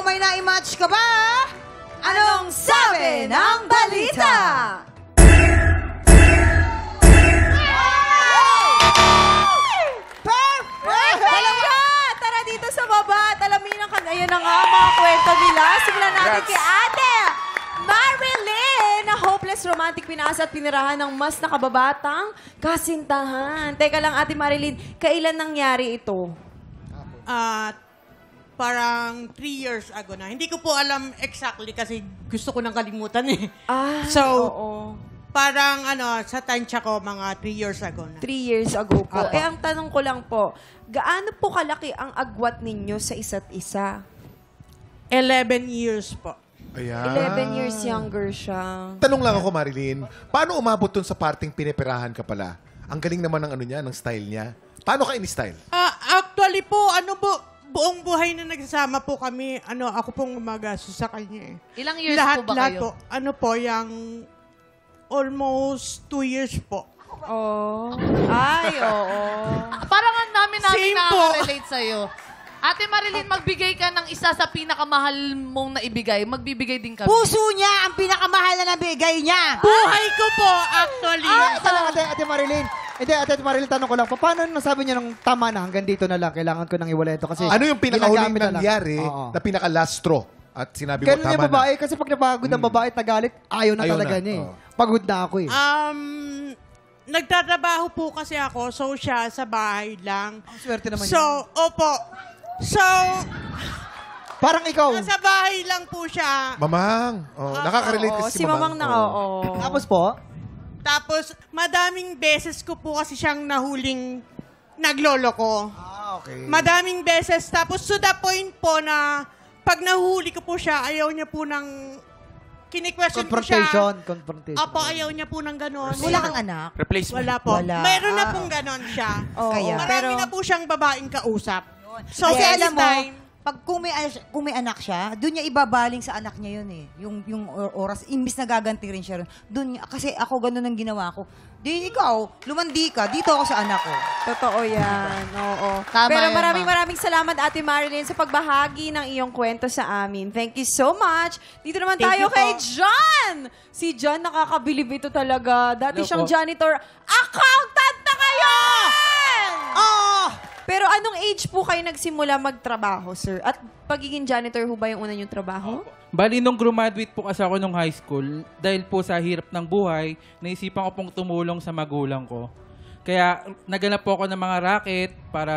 may na-match ka ba? Anong sabi ng balita? Perfect! Tara dito sa baba at alamin ang kanayon na nga mga kwento nila. Simulan natin kay Ate Marilyn na hopeless romantic pinasa at pinirahan ng mas nakababatang kasintahan. Teka lang, Ate Marilyn, kailan nangyari ito? Parang 3 years ago na. Hindi ko po alam exactly kasi gusto ko nang kalimutan eh. So, parang sa tansya ko, mga 3 years ago na. 3 years ago po. Ang tanong ko lang po, gaano po kalaki ang agwat ninyo sa isa't isa? 11 years po. Ayan. 11 years younger siya. Tanong lang ako, Marilyn. Paano umabot dun sa parting pinipirahan ka pala? Ang galing naman ng niya, ng style niya. Paano ka in-style? Actually po, buong buhay na nagsasama po kami, ako pong gumagastos sa kanya eh. Ilang years lahat, po ba lahat kayo? po, yung almost 2 years po. Oh. Ay, oo. Parang ang namin Same po. nakaka-relate sa'yo. Ate Marilyn, magbigay ka ng isa sa pinakamahal mong naibigay. Magbibigay din kami. Puso niya ang pinakamahal na nabigay niya. Buhay ko po, actually. Ate Marilyn. Hindi, Ate Marilyn, tanong ko lang. Paano nasabi niyo nung tama na hanggang dito na lang? Kailangan ko nang iwala ito kasi Ano yung pinakahuling ginagamit na lang. nangyari Oo. na pinaka-last straw? At sinabi mo, Ganun tama yung babae. na. Kasi pag napagod ang babae at nagalit, ayaw na Ayaw talaga na, niya eh. oo. Pagod na ako eh. Nagtatrabaho po kasi ako, so siya sa bahay lang. Ang swerte naman So, yun. opo. So, Parang ikaw. nasa bahay lang po siya. Mamang, nakaka-relate Oo, kasi si Mamang na, oo. Tapos po, Tapos, madaming beses ko po kasi siyang nahuling nagloloko. okay. Madaming beses. Tapos, to the point po na pag nahuli ko po siya, ayaw niya po ng kini-question ko siya. Confrontation. Opo, ayaw niya po ng ganon. Wala kang anak? Wala po. Wala. Mayroon na pong ganon siya. Kaya. Marami na po siyang babaeng kausap. So, Kasi alam mo, time, pag kung may anak siya, doon niya ibabaling sa anak niya yun eh. Yung oras, imbis na gaganti rin siya. Doon, kasi ako ganun ang ginawa ko. Di ikaw, lumandi ka, dito ako sa anak ko. Totoo yan. Oo. Tama Pero yan, maraming salamat, Ate Marilyn, sa pagbahagi ng iyong kwento sa amin. Thank you so much. Dito naman Thank tayo you kay po. John. Si John, nakakabilib ito talaga. Dati Hello siyang po. janitor. Accountant na ngayon! Oh! Pero anong age po kayo nagsimula magtrabaho, sir? At pagiging janitor ho ba yung una niyong trabaho? Bali, nung graduate po kasi ako nung high school, dahil po sa hirap ng buhay, naisipan ko pong tumulong sa magulang ko. Kaya naganap po ako ng mga racket para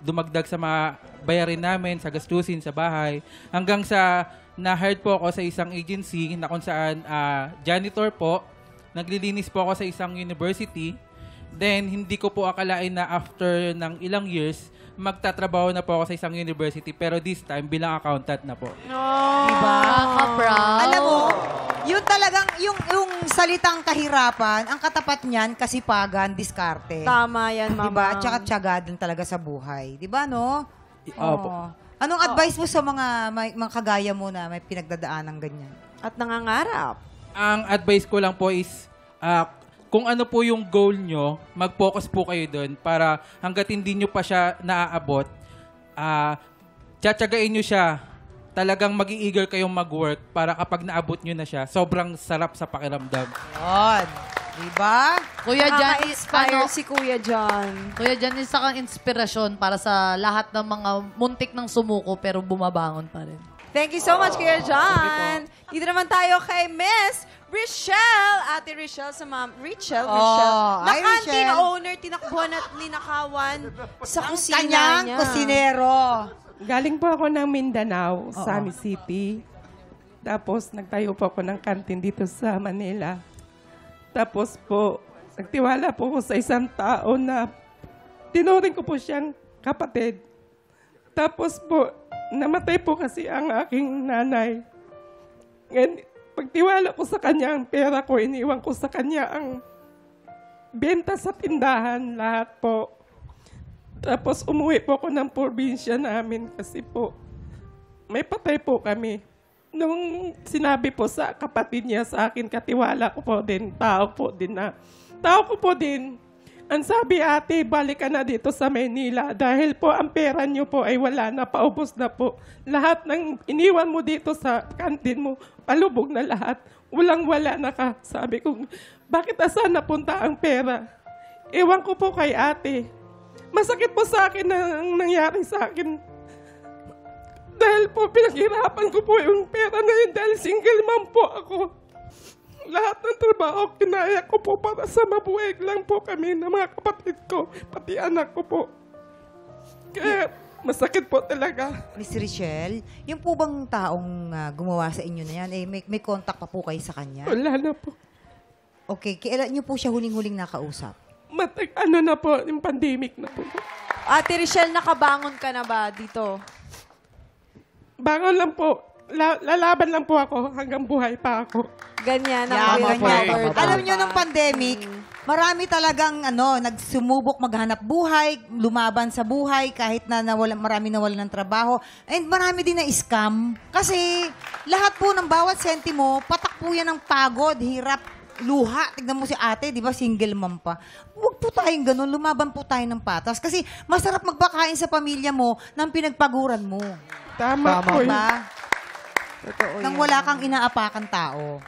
dumagdag sa mga bayarin namin, sa gastusin, sa bahay. Hanggang sa na-hired po ako sa isang agency na kung saan janitor po. Naglilinis po ako sa isang university. Then, hindi ko po akalain na after ng ilang years, magtatrabaho na po ako sa isang university. Pero this time, bilang accountant na po. Diba? Nakaka-proud. Alam mo, yun talagang, yung salitang kahirapan, ang katapat niyan, kasipagan, diskarte. Tama yan, Mama. Diba? Tsaka tiyaga din talaga sa buhay. Diba, no? Opo. Oo. Anong advice mo sa mga kagaya mo na may pinagdadaan ng ganyan? At nangangarap. Ang advice ko lang po is, kung ano po yung goal nyo, mag-focus po kayo doon para hanggat hindi nyo pa siya naaabot, tsatsagain nyo siya. Talagang mag-i-eager kayong mag-work para kapag naabot nyo na siya, sobrang sarap sa pakiramdam. Yun. Diba? Kuya Jan, Nakaka-inspire si Kuya John. Kuya Jan, isa kang inspirasyon para sa lahat ng mga muntik ng sumuko pero bumabangon pa rin. Thank you so much, Kuya John. Dito naman tayo kay Miss Richelle. Ate Richelle sa ma'am. Richelle. Na hi, canteen Richelle. owner, tinakbuhan at linakawan sa kusina Kanyang niya. kusinero. Galing po ako ng Mindanao, Sami City. Tapos nagtayo po ako ng kantin dito sa Manila. Tapos po, nagtiwala po ako sa isang tao na tinuring ko po siyang kapatid. Tapos po, namatay po kasi ang aking nanay. Ngayon, pagtiwala ko sa kanya ang pera ko, iniwan ko sa kanya ang benta sa tindahan, lahat po. Tapos umuwi po ako ng probinsya namin kasi po may patay po kami. Nung sinabi po sa kapatid niya sa akin, katiwala ko po din, tao ko po din, Ang sabi ate, balik ka na dito sa Maynila dahil po ang pera niyo po ay wala na, paubos na po. Lahat ng iniwan mo dito sa kantin mo, palubog na lahat. Walang-wala na ka. Sabi ko, bakit asan napunta ang pera? Ewan ko po kay ate. Masakit po sa akin ang nangyari sa akin. Dahil po pinaghirapan ko po yung pera na yun dahil single mom po ako. Lahat ng trabaho, kinaya ko po para sa mabuhay lang po kami ng mga kapatid ko, pati anak ko po. Kaya masakit po talaga. Miss Richelle, yung po bang taong gumawa sa inyo na yan, may contact pa po kayo sa kanya? Wala na po. Okay, kailan niyo po siya huling-huling nakausap? Ano na po, yung pandemic na po. Ate Richelle, nakabangon ka na ba dito? Bangon lang po. Lalaban lang po ako hanggang buhay pa ako. Ganyan Yeah, ang ganyan. recovered. Alam niyo, nung pandemic, marami talagang nagsumubok maghanap buhay, lumaban sa buhay, kahit na marami nawalan ng trabaho. And marami din na scam. Kasi lahat po ng bawat sentimo, patak po yan ng pagod, hirap, luha. Tignan mo si ate, di ba, single mom pa. Huwag po tayong ganun, lumaban po tayo ng patas. Kasi masarap magbakain sa pamilya mo ng pinagpaguran mo. Tama po yun. Diba? Totoo Nang yan. wala kang inaapakan tao.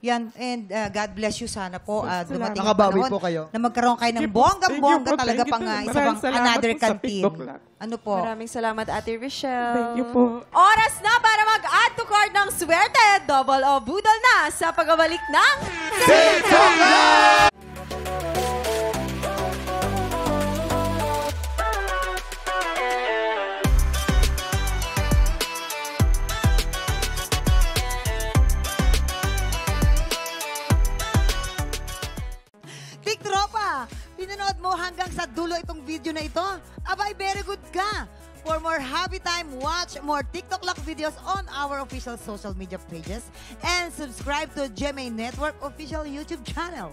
Yan, and God bless you sana po. Dumating ang Nakabawi panahon po kayo. na magkaroon kayo ng Thank you po. bonggang-bongga Thank you po. talaga Thank you pang po. isa Maraming pang salamat another po sa canteen. feedback lang. Ano po? Maraming salamat, Ate Rochelle. Thank you po. Oras na para mag-add to card ng swerte. Double o budol na sa pagbabalik ng Big Tropa, pinanood mo hanggang sa dulo itong video na ito? Abay, very good ka! For more happy time, watch more TikTok Lock videos on our official social media pages and subscribe to GMA Network official YouTube channel.